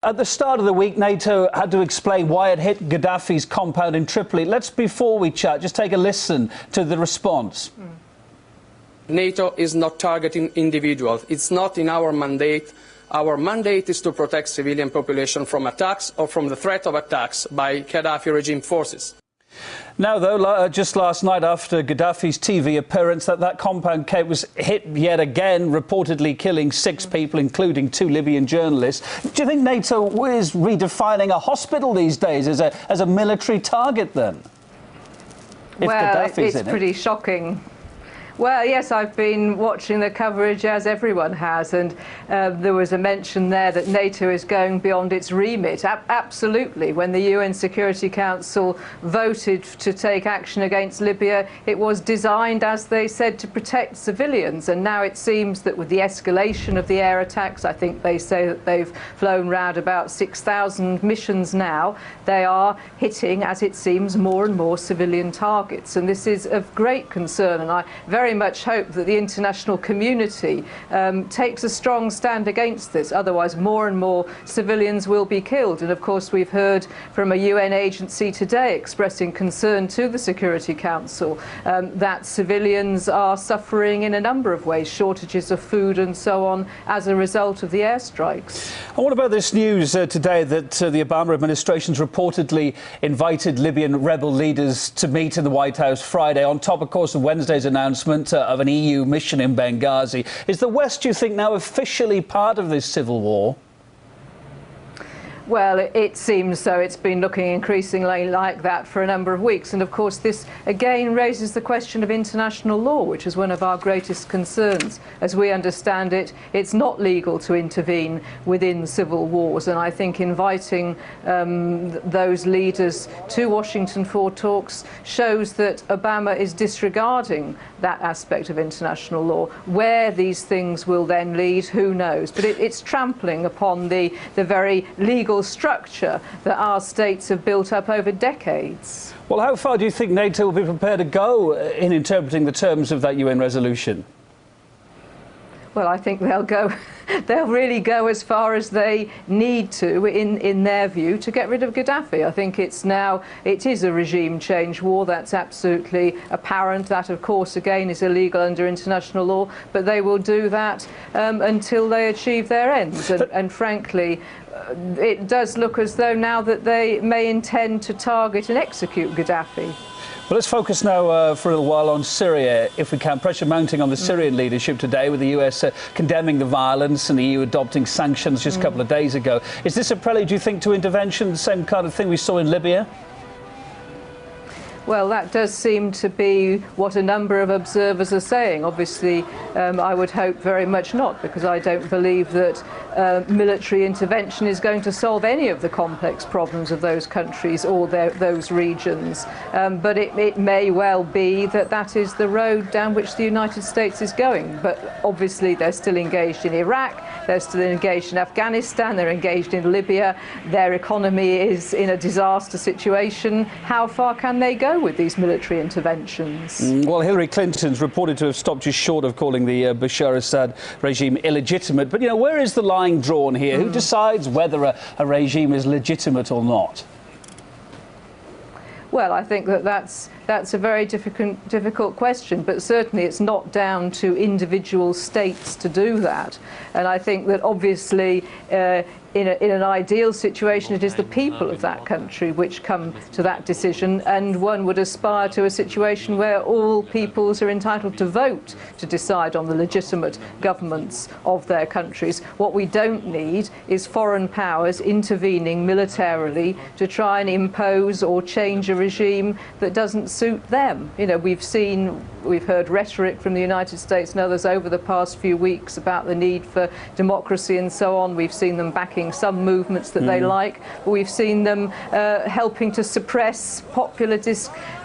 At the start of the week, NATO had to explain why it hit Gaddafi's compound in Tripoli. Before we chat, just take a listen to the response. NATO is not targeting individuals. It's not in our mandate. Our mandate is to protect civilian population from attacks or from the threat of attacks by Gaddafi regime forces. Now, though, just last night after Gaddafi's TV appearance, that compound was hit yet again, reportedly killing 6 people, including 2 Libyan journalists. Do you think NATO is redefining a hospital these days as a military target, then? Well, it's pretty shocking. Well, yes, I've been watching the coverage, as everyone has, and there was a mention there that NATO is going beyond its remit. Absolutely. When the UN Security Council voted to take action against Libya, it was designed, as they said, to protect civilians. And now it seems that with the escalation of the air attacks, I think they say that they've flown round about 6,000 missions now, they are hitting, as it seems, more and more civilian targets. And this is of great concern, and I very much hope that the international community takes a strong stand against this. Otherwise, more and more civilians will be killed. And of course, we've heard from a UN agency today expressing concern to the Security Council that civilians are suffering in a number of ways, shortages of food and so on, as a result of the airstrikes. And what about this news today that the Obama administration's reportedly invited Libyan rebel leaders to meet in the White House Friday, on top, of course, of Wednesday's announcement of an EU mission in Benghazi? Is the West, do you think, now officially part of this civil war? Well, it seems so. It's been looking increasingly like that for a number of weeks. And of course, this again raises the question of international law, which is one of our greatest concerns. As we understand it, it's not legal to intervene within civil wars. And I think inviting those leaders to Washington for talks shows that Obama is disregarding that aspect of international law. Where these things will then lead, who knows? But it's trampling upon the very legal structure that our states have built up over decades. Well, how far do you think NATO will be prepared to go in interpreting the terms of that UN resolution? Well, I think they'll really go as far as they need to, in their view, to get rid of Gaddafi. I think it is a regime change war. That's absolutely apparent. That, of course, again, is illegal under international law. But they will do that until they achieve their ends. And frankly, it does look as though now that they may intend to target and execute Gaddafi. Well, let's focus now for a little while on Syria, if we can. Pressure mounting on the Syrian leadership today, with the US condemning the violence and the EU adopting sanctions just a couple of days ago. Is this a prelude, do you think, to intervention, the same kind of thing we saw in Libya? Well, that does seem to be what a number of observers are saying. Obviously, I would hope very much not, because I don't believe that military intervention is going to solve any of the complex problems of those countries or those regions. But it may well be that that is the road down which the United States is going. But obviously, they're still engaged in Iraq, they're still engaged in Afghanistan, they're engaged in Libya, their economy is in a disaster situation. How far can they go with these military interventions? Well, Hillary Clinton's reported to have stopped just short of calling the Bashar Assad regime illegitimate. But, you know, where is the line drawn here? Who decides whether a regime is legitimate or not? Well, I think that's a very difficult question, but certainly it's not down to individual states to do that. And I think that obviously in an ideal situation, it is the people of that country which come to that decision, and one would aspire to a situation where all peoples are entitled to vote to decide on the legitimate governments of their countries. What we don't need is foreign powers intervening militarily to try and impose or change a regime that doesn't suit them. You know, we've heard rhetoric from the United States and others over the past few weeks about the need for democracy and so on. We've seen them backing some movements that they like, but we've seen them helping to suppress popular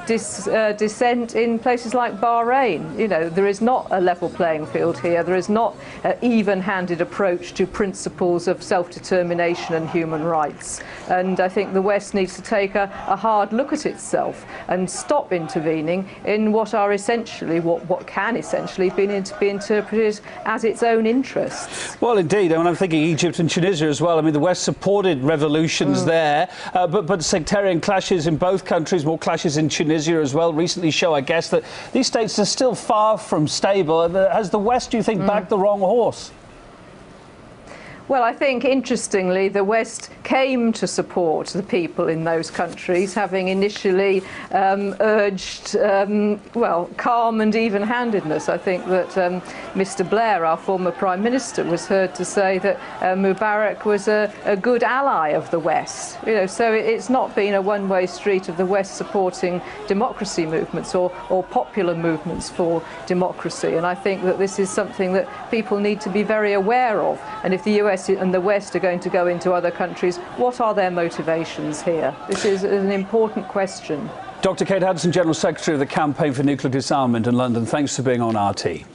dissent in places like Bahrain. You know, there is not a level playing field here. There is not an even-handed approach to principles of self-determination and human rights. And I think the West needs to take a hard look at itself and stop intervening in what are essentially, what can essentially be interpreted as its own interests. Well, indeed. I mean, I'm thinking Egypt and Tunisia as well. I mean, the West supported revolutions there, but sectarian clashes in both countries, more clashes in Tunisia as well, recently show, I guess, that these states are still far from stable. Has the West, do you think, backed the wrong horse? Well, I think, interestingly, the West came to support the people in those countries, having initially urged, well, calm and even-handedness. I think that Mr. Blair, our former Prime Minister, was heard to say that Mubarak was a good ally of the West. You know, so it's not been a one-way street of the West supporting democracy movements or popular movements for democracy. And I think that this is something that people need to be very aware of. And if the US and the West are going to go into other countries, what are their motivations here? This is an important question. Dr. Kate Hudson, General Secretary of the Campaign for Nuclear Disarmament in London, thanks for being on RT.